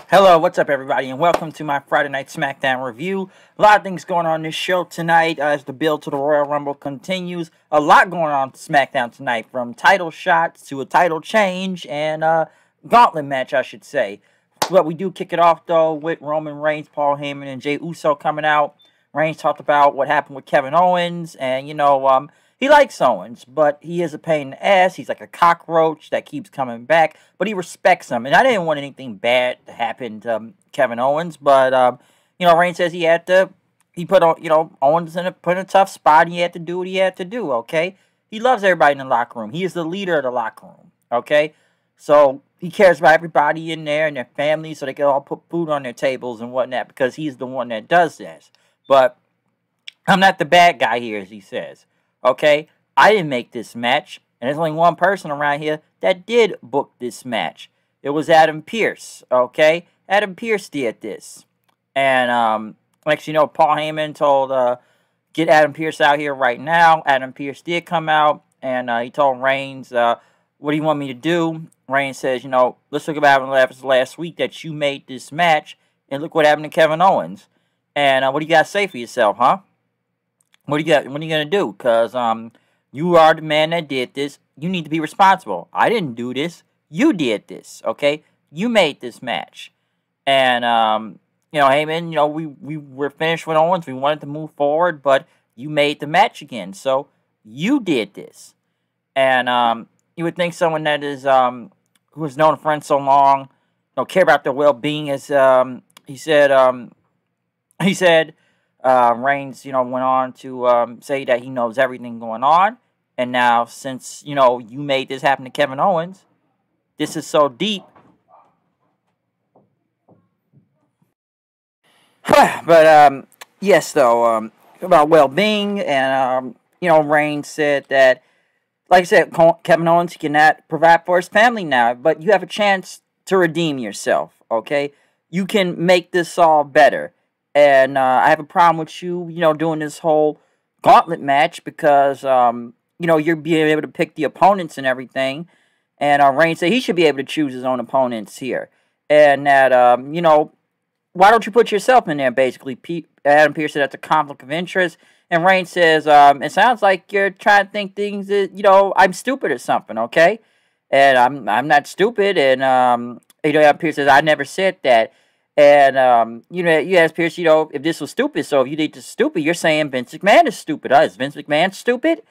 Hello, what's up, everybody, and welcome to my Friday Night Smackdown review. A lot of things going on this show tonight as the build to the Royal Rumble continues. A lot going on Smackdown tonight, from title shots to a title change and Gauntlet match, I should say. But we do kick it off, though, with Roman Reigns, Paul Heyman, and Jey Uso coming out. Reigns talked about what happened with Kevin Owens, and, he likes Owens, but he is a pain in the ass. He's like a cockroach that keeps coming back, but he respects him. And I didn't want anything bad to happen to Kevin Owens, but, Reigns says he put on, Owens put in a tough spot, and he had to do what he had to do, okay? He loves everybody in the locker room. He is the leader of the locker room, okay? So he cares about everybody in there and their families so they can all put food on their tables and whatnot because he's the one that does this. But I'm not the bad guy here, as he says. Okay, I didn't make this match, and there's only one person around here that did book this match. It was Adam Pearce, okay? Adam Pearce did this. And, Paul Heyman told, get Adam Pearce out here right now. Adam Pearce did come out, and he told Reigns, what do you want me to do? Reigns says, let's look at what happened last week that you made this match, and look what happened to Kevin Owens. And what do you got to say for yourself, huh? What are you gonna do? Cause you are the man that did this. You need to be responsible. I didn't do this. You did this. Okay, you made this match, and Heyman. We were finished with Owens. We wanted to move forward, but you made the match again. So you did this, and you would think someone that is who has known a friend so long, care about their well-being. As he said. Reigns, went on to say that he knows everything going on. And now, since, you made this happen to Kevin Owens, this is so deep. But, yes, though, about well-being. And, Reigns said that, like I said, Kevin Owens cannot provide for his family now. But you have a chance to redeem yourself, okay? You can make this all better. And I have a problem with you, doing this whole gauntlet match because, you're being able to pick the opponents and everything. And Reigns said he should be able to choose his own opponents here. And that, why don't you put yourself in there, basically? Adam Pearce said that's a conflict of interest. And Reigns says, it sounds like you're trying to think things that, I'm stupid or something, okay? And I'm not stupid. And, Adam Pearce says, I never said that. And, you ask Pearce, if this was stupid, so if you think this is stupid, you're saying Vince McMahon is stupid. Is Vince McMahon stupid?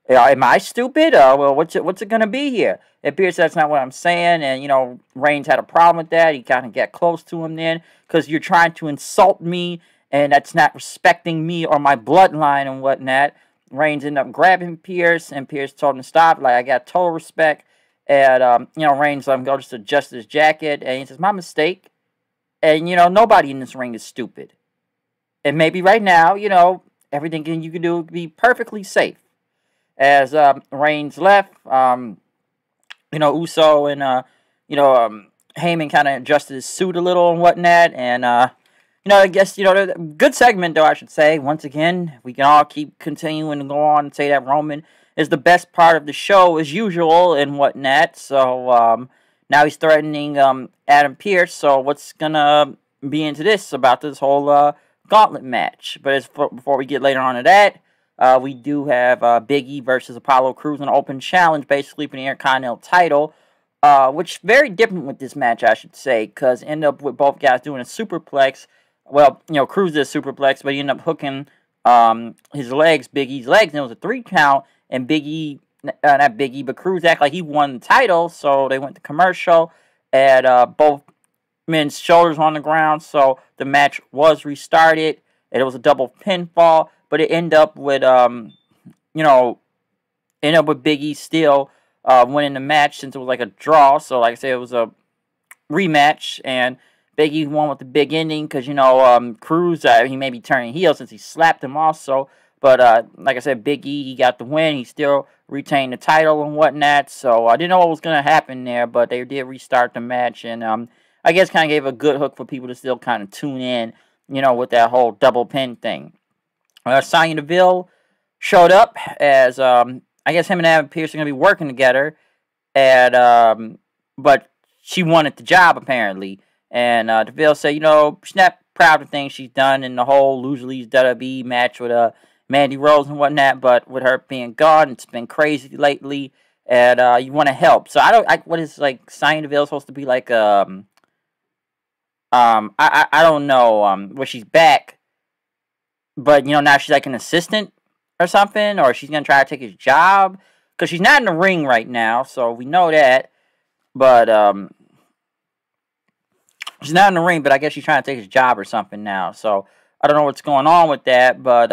Am I stupid? Well, what's it going to be here? And Pearce, that's not what I'm saying. And, Reigns had a problem with that. He kind of got close to him then because you're trying to insult me, and that's not respecting me or my bloodline and whatnot. Reigns ended up grabbing Pearce, and Pearce told him to stop. Like, I got total respect. And, Reigns let him go just to adjust his jacket. And he says, my mistake. And, nobody in this ring is stupid. And maybe right now, everything you can do would be perfectly safe. As Reigns left, Uso and, Heyman kind of adjusted his suit a little and whatnot. And, I guess, good segment, though, I should say. Once again, we can all keep continuing to go on and say that Roman is the best part of the show as usual and whatnot. So, now he's threatening Adam Pearce, so what's going to be into this about this whole gauntlet match? But before we get later on to that, we do have Big E versus Apollo Crews in an open challenge, basically for the Intercontinental title, which very different with this match, I should say, because end up with both guys doing a superplex. Well, Crews did a superplex, but he ended up hooking his legs, Big E's legs, and it was a 3 count, and Big E... not Big E, but Crews act like he won the title, so they went to commercial, and both men's shoulders on the ground, so the match was restarted, and it was a double pinfall, but it ended up with, Big E still winning the match since it was like a draw, so like I said, it was a rematch, and Big E won with the big ending, because, Crews, he may be turning heel since he slapped him also, but like I said, Big E, he got the win, he still retained the title and whatnot, so I didn't know what was going to happen there, but they did restart the match, and I guess kind of gave a good hook for people to still kind of tune in, with that whole double pin thing. Sonya Deville showed up as, I guess him and Adam Pearce are going to be working together, and, but she wanted the job, apparently, And Deville said, she's not proud of things she's done in the whole Loser Leaves WWE match with Mandy Rose and whatnot, but with her being gone, it's been crazy lately, and you want to help. So what is like Sonya Deville supposed to be like? I don't know. Where she's back, but now she's like an assistant or something, or she's gonna try to take his job because she's not in the ring right now, so we know that. But she's not in the ring, but I guess she's trying to take his job or something now. So I don't know what's going on with that, but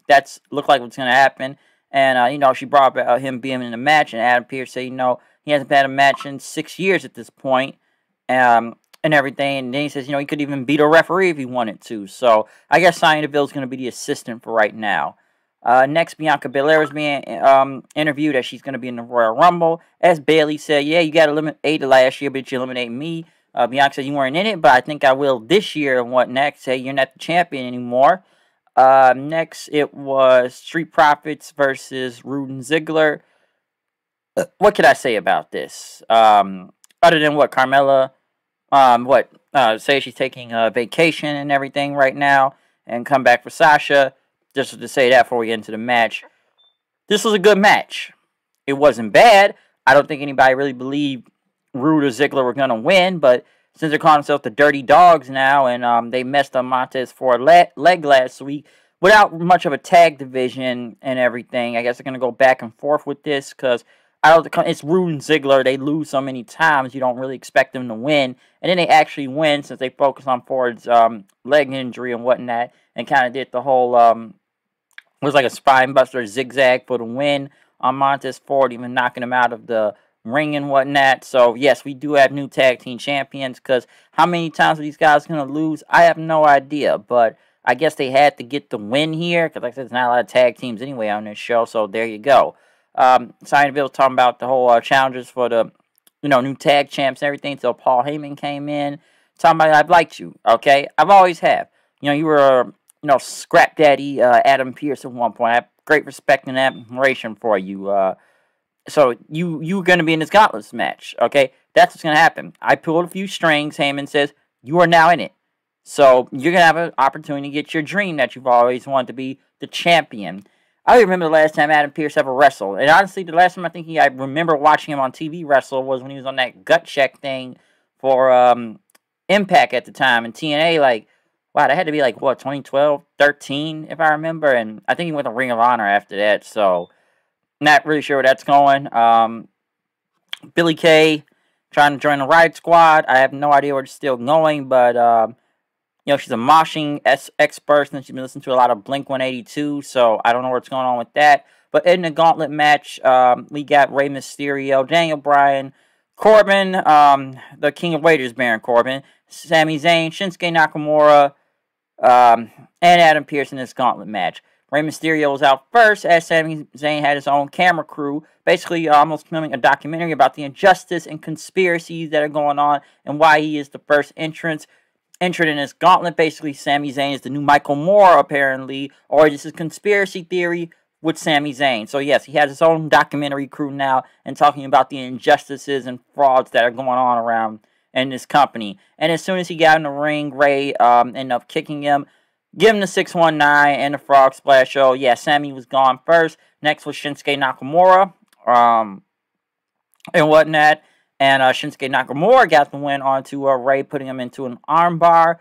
that's looked like what's gonna happen. And she brought up him being in the match, and Adam Pearce said, he hasn't had a match in 6 years at this point, and everything. And then he says, he could even beat a referee if he wanted to. So I guess Sonya Deville is going to be the assistant for right now. Next, Bianca Belair is being interviewed as she's going to be in the Royal Rumble. As Bayley said, yeah, you got eliminated last year, but you eliminated me. Bianca said you weren't in it, but I think I will this year and whatnot. Say you're not the champion anymore. Next, it was Street Profits versus Rude and Ziggler. What could I say about this? Other than what Carmella, say she's taking a vacation and everything right now and come back for Sasha. Just to say that before we get into the match. This was a good match. It wasn't bad. I don't think anybody really believed Rude or Ziggler were going to win, but since they're calling themselves the Dirty Dogs now, and they messed up Montez for a leg last week, without much of a tag division and everything, I guess they're going to go back and forth with this, because it's Rude and Ziggler. They lose so many times, you don't really expect them to win, and then they actually win since they focus on Ford's leg injury and whatnot, and kind of did the whole, it was like a spine buster zigzag for the win on Montez Ford, even knocking him out of the ring and whatnot. So, yes, we do have new tag team champions, because how many times are these guys going to lose? I have no idea, but I guess they had to get the win here, because like I said, there's not a lot of tag teams anyway on this show, so there you go. Sonya Deville talking about the whole challenges for the, new tag champs and everything, until Paul Heyman came in, talking about, I've liked you, okay? I've always have. You were Scrap Daddy Adam Pearce at one point. I have great respect and admiration for you. So you're going to be in this Gauntlet match, okay? That's what's going to happen. I pulled a few strings. Heyman says, you are now in it. So you're going to have an opportunity to get your dream that you've always wanted to be the champion. I remember the last time Adam Pearce ever wrestled. And honestly, the last time I remember watching him on TV wrestle was when he was on that gut check thing for Impact at the time. And TNA, wow, that had to be 2012, 13, if I remember. And I think he went to Ring of Honor after that. So, not really sure where that's going. Billie Kay trying to join the Riot Squad. I have no idea where it's still going. But, she's a moshing expert, and she's been listening to a lot of Blink-182. So, I don't know what's going on with that. But in the Gauntlet match, we got Rey Mysterio, Daniel Bryan, Corbin, the King of Waiters, Baron Corbin, Sami Zayn, Shinsuke Nakamura, and Adam Pearce in this Gauntlet match. Rey Mysterio was out first, as Sami Zayn had his own camera crew, basically almost filming a documentary about the injustice and conspiracies that are going on, and why he is the first entrant in this Gauntlet. Basically, Sami Zayn is the new Michael Moore, apparently, or this is conspiracy theory with Sami Zayn. So yes, he has his own documentary crew now, and talking about the injustices and frauds that are going on around in this company. And as soon as he got in the ring, Ray ended up kicking him, give him the 619 and the Frog Splash. So yeah, Sammy was gone first. Next was Shinsuke Nakamura and whatnot. And Shinsuke Nakamura got the win onto Ray, putting him into an armbar.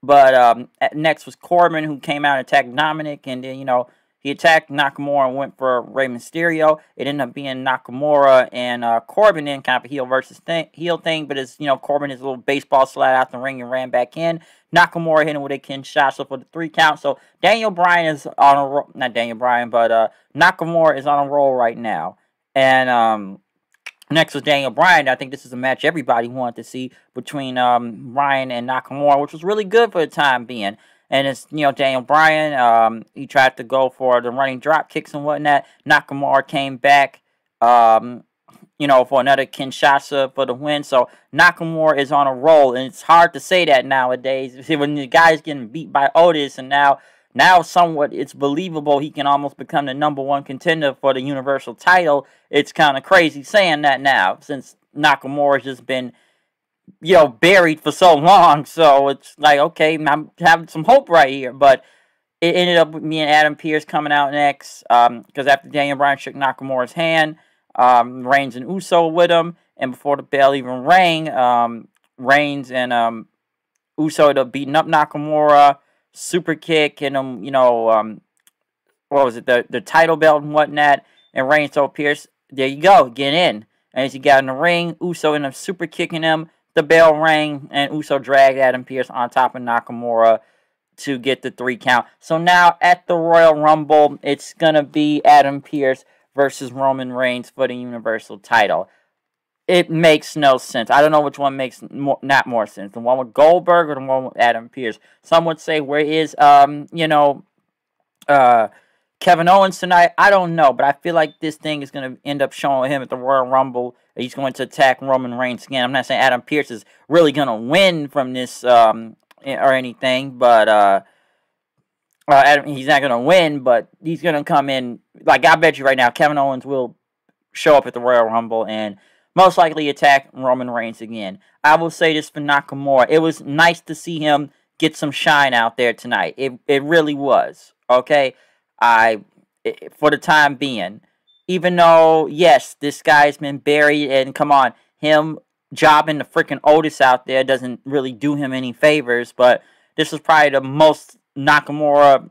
But next was Corbin, who came out and attacked Dominic. And then, he attacked Nakamura and went for Rey Mysterio. It ended up being Nakamura and Corbin in kind of a heel versus heel thing. But as Corbin is a little baseball slide out the ring and ran back in. Nakamura hit him with a Kinshasa for the 3 count. So Daniel Bryan is on a roll. Not Daniel Bryan, but Nakamura is on a roll right now. And next was Daniel Bryan. I think this is a match everybody wanted to see between Bryan and Nakamura, which was really good for the time being. And it's, Daniel Bryan, he tried to go for the running drop kicks and whatnot. Nakamura came back, for another Kinshasa for the win. So Nakamura is on a roll, and it's hard to say that nowadays. When the guy's getting beat by Otis, and now somewhat it's believable he can almost become the #1 contender for the Universal title. It's kind of crazy saying that now, since Nakamura's just been buried for so long. So it's like, okay, I'm having some hope right here. But it ended up with me and Adam Pearce coming out next. Because after Daniel Bryan shook Nakamura's hand, Reigns and Uso with him. And before the bell even rang, Reigns and Uso ended up beating up Nakamura, super kick, and what was it, the title belt and whatnot. And Reigns told Pearce, there you go, get in. And as he got in the ring, Uso ended up super kicking him. The bell rang, and Uso dragged Adam Pearce on top of Nakamura to get the 3 count. So now at the Royal Rumble, it's going to be Adam Pearce versus Roman Reigns for the Universal title. It makes no sense. I don't know which one makes not more sense. The one with Goldberg or the one with Adam Pearce. Some would say, where is, Kevin Owens tonight? I don't know, but I feel like this thing is going to end up showing him at the Royal Rumble. He's going to attack Roman Reigns again. I'm not saying Adam Pearce is really going to win from this or anything, but he's not going to win, but he's going to come in. Like, I bet you right now, Kevin Owens will show up at the Royal Rumble and most likely attack Roman Reigns again. I will say this for Nakamura. It was nice to see him get some shine out there tonight. It really was, okay? For the time being, even though, yes, this guy's been buried, and come on, him jobbing the freaking Otis out there doesn't really do him any favors, but this was probably the most Nakamura,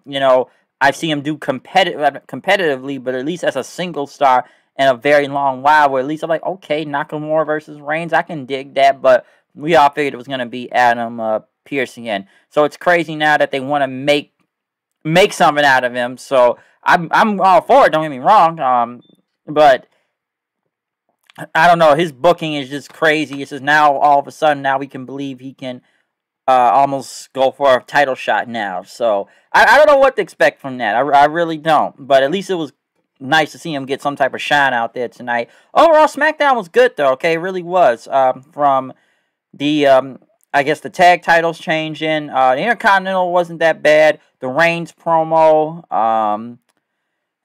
I've seen him do competitively, but at least as a single star in a very long while, where at least I'm like, okay, Nakamura versus Reigns, I can dig that, but we all figured it was going to be Adam Pearce again. So it's crazy now that they want to make something out of him. So I'm all for it, don't get me wrong. But I don't know, his booking is just crazy. It's just now all of a sudden now we can believe he can almost go for a title shot now. So I don't know what to expect from that. I really don't. But at least it was nice to see him get some type of shine out there tonight. Overall, SmackDown was good though. Okay, it really was. From the I guess the tag titles changing. The Intercontinental wasn't that bad. The Reigns promo,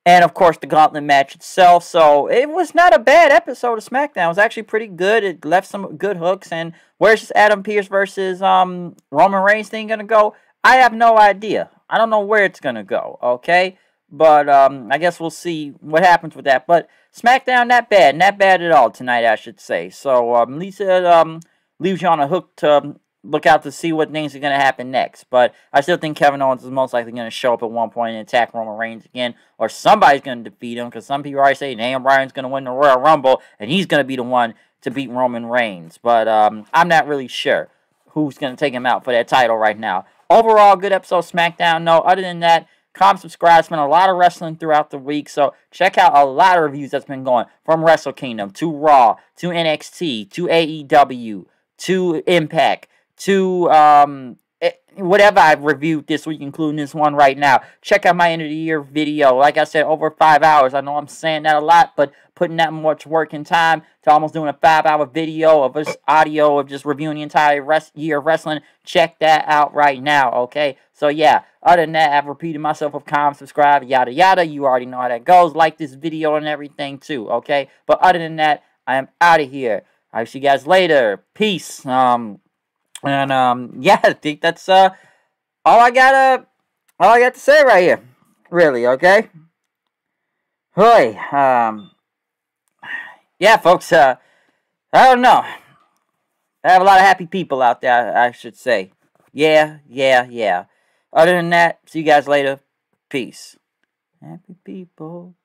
and of course the Gauntlet match itself. So it was not a bad episode of SmackDown. It was actually pretty good. It left some good hooks. And where's this Adam Pearce versus Roman Reigns thing gonna go? I have no idea. I don't know where it's gonna go. Okay, but I guess we'll see what happens with that. But SmackDown, not bad at all tonight, I should say. So at least it leaves you on a hook to look out to see what things are going to happen next. But I still think Kevin Owens is most likely going to show up at one point and attack Roman Reigns again. Or somebody's going to defeat him. Because some people already say Daniel Bryan's going to win the Royal Rumble. And he's going to be the one to beat Roman Reigns. But I'm not really sure who's going to take him out for that title right now. Overall, good episode of SmackDown. No, other than that, comment, subscribe. It's been a lot of wrestling throughout the week. So check out a lot of reviews that's been going. From Wrestle Kingdom to Raw to NXT to AEW to Impact to whatever I've reviewed this week, including this one right now. Check out my end of the year video. Like I said, over 5 hours. I know I'm saying that a lot, but putting that much work and time to almost doing a 5-hour video of just audio of just reviewing the entire year of wrestling. Check that out right now, okay? So yeah, other than that, I've repeated myself with comment, subscribe, yada yada. You already know how that goes. Like this video and everything too, okay? But other than that, I am out of here. I'll see you guys later. Peace. Yeah, I think that's all I got to say right here. Really, okay? Hoy, yeah, folks, I don't know. I have a lot of happy people out there, I should say. Yeah. Other than that, see you guys later. Peace. Happy people.